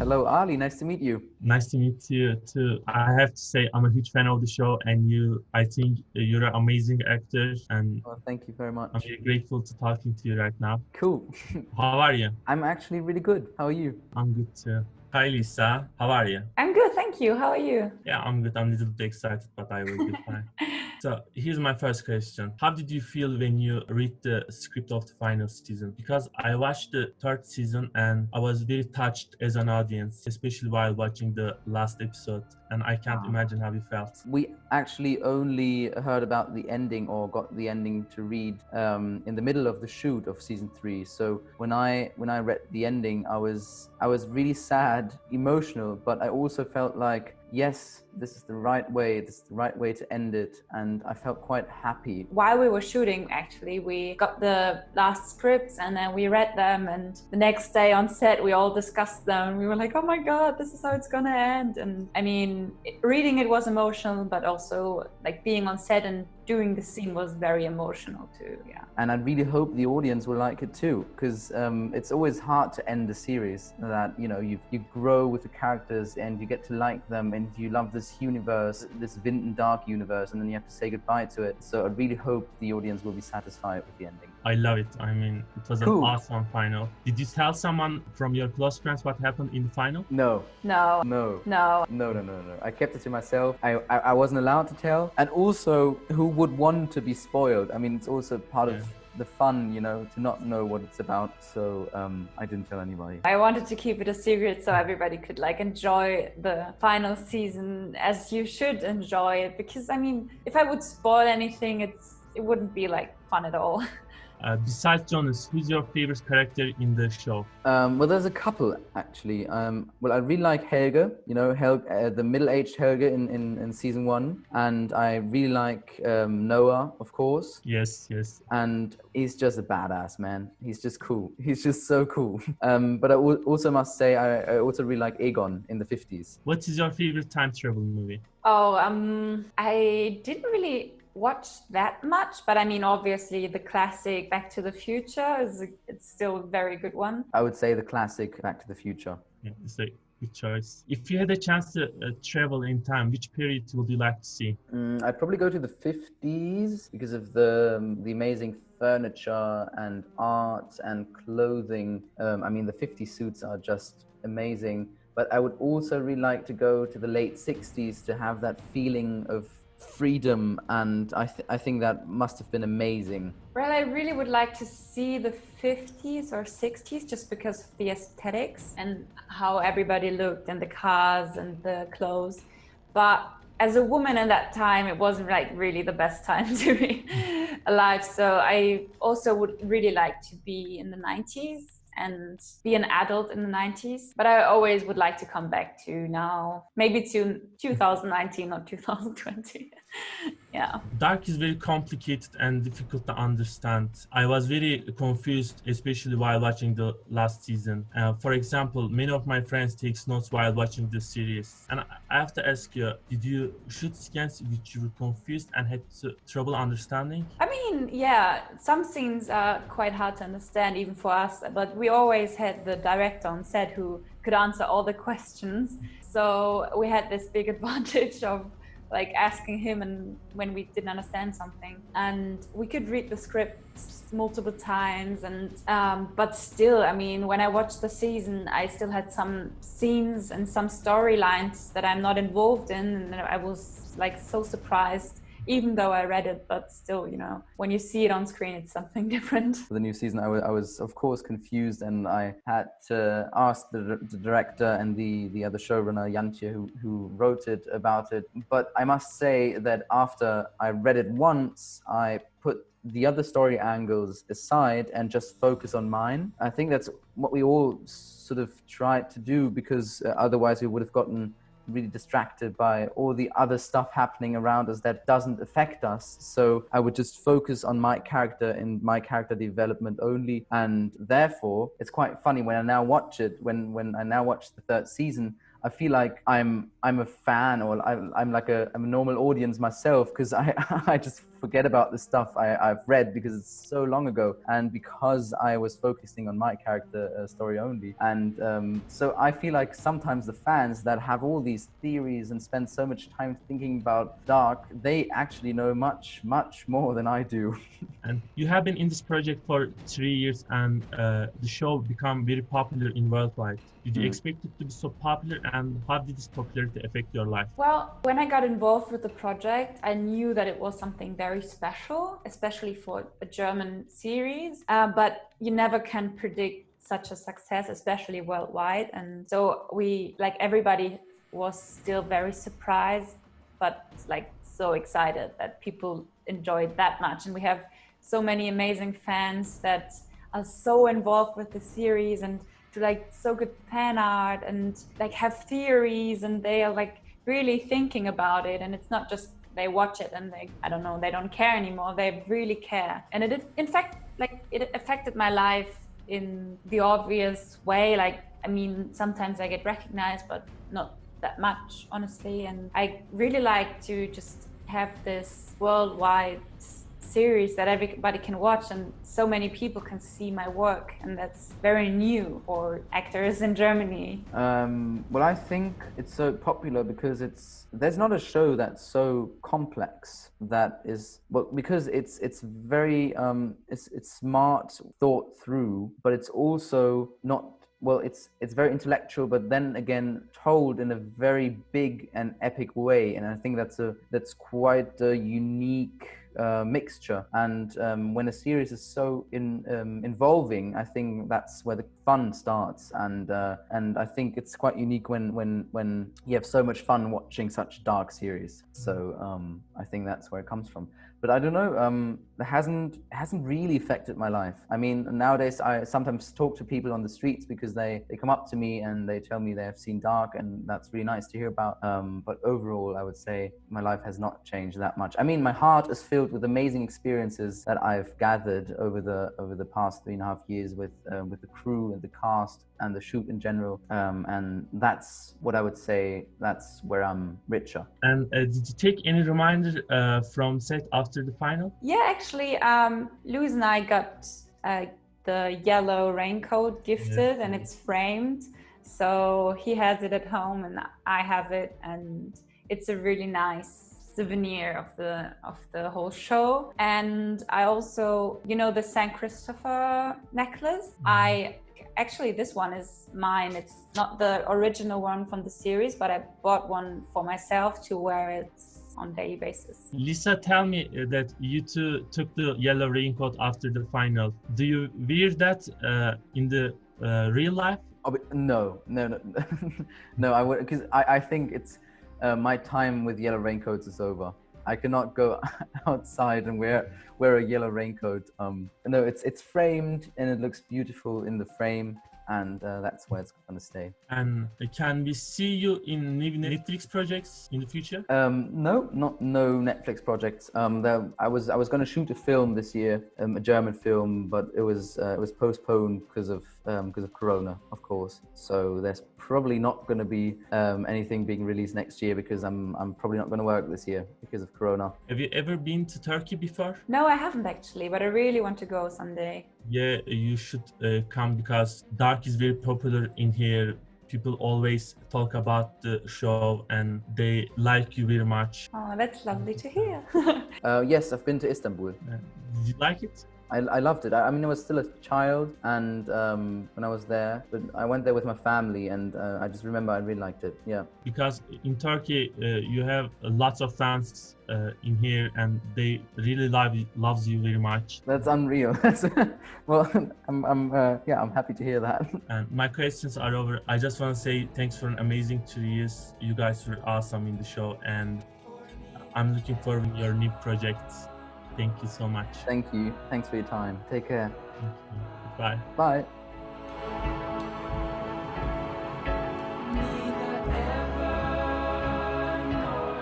Hello, Ali. Nice to meet you. Nice to meet you too. I have to say I'm a huge fan of the show, and I think you're an amazing actor, and Well, thank you very I'm much. very grateful to talking to you right now. Cool. How are you? I'm actually really good. How are you? I'm good too. Hi Lisa, how are you? I'm good, thank you. How are you? Yeah, I'm good. I'm a little bit excited, but I will be fine. So here's my first question. How did you feel when you read the script of the final season? Because I watched the third season and I was very touched as an audience, especially while watching the last episode. And I can't imagine how you felt. We actually only heard about the ending or got the ending to read in the middle of the shoot of season 3. So when I read the ending, I was really sad, emotional, but I also felt like, yes, this is the right way. This is the right way to end it. And I felt quite happy. While we were shooting, actually, we got the last scripts and then we read them. And the next day on set, we all discussed them. And we were like, oh my God, this is how it's going to end. And I mean, reading it was emotional, but also like being on set and doing the scene was very emotional too. Yeah. And I really hope the audience will like it too, because it's always hard to end a series that, you know, you grow with the characters and you get to like them and you love this universe, this Vint and Dark universe, and then you have to say goodbye to it. So I really hope the audience will be satisfied with the ending. I love it. I mean, it was Cool. an awesome final. Did you tell someone from your close friends what happened in the final? No. No. No. No. No. I kept it to myself. I wasn't allowed to tell. And also, who would want to be spoiled? I mean, it's also part of the fun, you know, to not know what it's about. So I didn't tell anybody. I wanted to keep it a secret so everybody could like enjoy the final season as you should enjoy it. Because I mean, if I would spoil anything, it wouldn't be like fun at all. Besides Jonas, who's your favorite character in the show? Well, there's a couple actually. Well, I really like Helge, you know, the middle-aged Helge in season 1, and I really like Noah, of course. Yes. And he's just a badass, man. He's just cool. He's just so cool. But I also must say I also really like Egon in the 50s. What is your favorite time travel movie? Oh, I didn't really watch that much, but I mean, obviously the classic Back to the Future it's still a very good one. I would say the classic Back to the Future. Yeah, it's a good choice. If you had a chance to travel in time, which period would you like to see? I'd probably go to the 50s because of the amazing furniture and art and clothing. I mean, the 50 suits are just amazing. But I would also really like to go to the late 60s to have that feeling of freedom, and I think that must have been amazing. Well, I really would like to see the 50s or 60s just because of the aesthetics and how everybody looked and the cars and the clothes. But as a woman at that time, it wasn't like really the best time to be alive. So I also would really like to be in the 90s and be an adult in the 90s. But I always would like to come back to now, maybe to 2019 or 2020. Yeah. Dark is very complicated and difficult to understand. I was very confused, especially while watching the last season. For example, many of my friends take notes while watching the series. And I have to ask you, did you shoot scenes which you were confused and had trouble understanding? I mean, yeah, some scenes are quite hard to understand even for us, but we always had the director on set who could answer all the questions. So we had this big advantage of like asking him and when we didn't understand something, and we could read the scripts multiple times, and but still, I mean, when I watched the season, I still had some scenes and some storylines that I'm not involved in, and I was like so surprised even though I read it, but still, you know, when you see it on screen, it's something different. For the new season, I was of course confused, and I had to ask the director and the other showrunner, Jantje, who wrote it, about it. But I must say that after I read it once, I put the other story angles aside and just focus on mine. I think that's what we all sort of tried to do, because otherwise we would have gotten really distracted by all the other stuff happening around us that doesn't affect us. So I would just focus on my character and my character development only. And therefore, it's quite funny when I now watch it, when I now watch the third season, I feel like I'm a fan, or I'm a normal audience myself, because I just forget about the stuff I've read because it's so long ago, and because I was focusing on my character story only. And so I feel like sometimes the fans that have all these theories and spend so much time thinking about Dark, they actually know much more than I do. And you have been in this project for 3 years, and the show become very popular in worldwide. Did you expect it to be so popular, and how did this popularity affect your life? Well, when I got involved with the project, I knew that it was something very special, especially for a German series. But you never can predict such a success, especially worldwide. And so we, like everybody, was still very surprised, but like so excited that people enjoyed that much. And we have so many amazing fans that are so involved with the series and do like so good fan art and like have theories, and they are like really thinking about it. And it's not just they watch it and they, I don't know, they don't care anymore. They really care. And it is, in fact, like it affected my life in the obvious way. Like, I mean, sometimes I get recognized, but not that much, honestly. And I really like to just have this worldwide series that everybody can watch and so many people can see my work, and that's very new for actors in Germany. Well, I think it's so popular because there's not a show that's so complex that is, well, because it's very it's smart, thought through, but it's also not, well, it's very intellectual, but then again told in a very big and epic way, and I think that's quite a unique mixture. And when a series is so involving, I think that's where the fun starts. And I think it's quite unique when you have so much fun watching such dark series. So I think that's where it comes from. But I don't know, it hasn't really affected my life. I mean, nowadays I sometimes talk to people on the streets because they come up to me and they tell me they have seen Dark, and that's really nice to hear about. But overall, I would say my life has not changed that much. I mean, my heart is filled with amazing experiences that I've gathered over the past 3.5 years with the crew and the cast and the shoot in general. And that's what I would say, that's where I'm richer. And did you take any reminder from set after the final? Yeah, actually, Louis and I got the yellow raincoat gifted, and it's framed. So he has it at home and I have it, and it's a really nice souvenir of the whole show. And I also, you know, the St. Christopher necklace, actually this one is mine. It's not the original one from the series, but I bought one for myself to wear it on daily basis. Lisa, tell me that you two took the yellow raincoat after the final. Do you wear that in the real life? Oh, but no. No, I would, because I think it's my time with yellow raincoats is over. I cannot go outside and wear a yellow raincoat. No, it's framed and it looks beautiful in the frame, and that's where it's gonna stay. And can we see you in new Netflix projects in the future? No Netflix projects. I was gonna shoot a film this year, a German film, but it was postponed because of Corona, of course. So there's probably not gonna be anything being released next year because I'm probably not gonna work this year because of Corona. Have you ever been to Turkey before? No, I haven't actually, but I really want to go someday. Yeah, you should come because Dark is very popular in here. People always talk about the show and they like you very much. Oh, that's lovely to hear. Yes, I've been to Istanbul. Did you like it? I loved it. I mean, I was still a child, and when I was there, but I went there with my family, and I just remember I really liked it. Yeah. Because in Turkey, you have lots of fans in here, and they really loves you very much. That's unreal. Well, I'm happy to hear that. And my questions are over. I just want to say thanks for an amazing 2 years. You guys were awesome in the show, and I'm looking forward to your new projects. Thank you so much. Thank you. Thanks for your time. Take care. Thank you. Bye. Bye.